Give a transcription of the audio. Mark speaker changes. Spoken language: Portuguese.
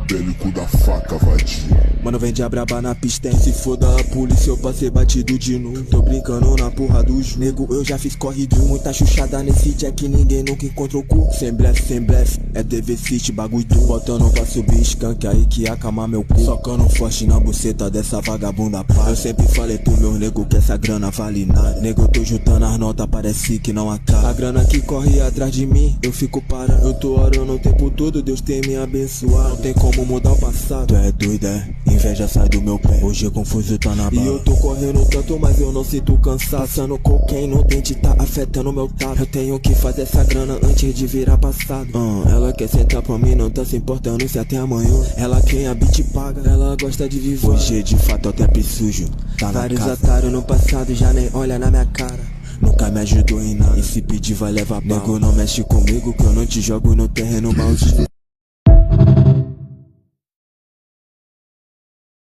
Speaker 1: bélico da faca vadia.
Speaker 2: Mano, vem de abraba na pista, hein? Se foda a polícia, eu passei batido de novo. Tô brincando na porra dos nego, eu já fiz corre de muita chuchada nesse dia que ninguém nunca encontrou cu. Sem blefe, é TV City, bagulho tu. Botando pra subir skunk aí que ia acalmar meu cu. Socando forte na buceta dessa vagabunda pá. Eu sempre falei pro meu nego que essa grana vale nada. Nego, eu tô juntando as notas, parece que não acaba. A grana que corre atrás de mim, eu fico parando. Eu tô orando o tempo todo, Deus tem me abençoado. Não tem como mudar o passado. Tu é doido, é? Inveja sai do meu pé, hoje confuso tá na bala. E eu tô correndo tanto, mas eu não sinto cansado. Passando cocaine no dente, tá afetando meu tato. Eu tenho que fazer essa grana antes de virar passado. Ela quer sentar pra mim, não tá se importando se até amanhã. Ela quem a beat paga, ela gosta de viver. Hoje de fato até sujo, tá na vários casa. Otários no passado já nem olha na minha cara. Nunca me ajudou em nada, e se pedir vai levar pau. Nego, não mexe comigo que eu não te jogo no terreno maldito.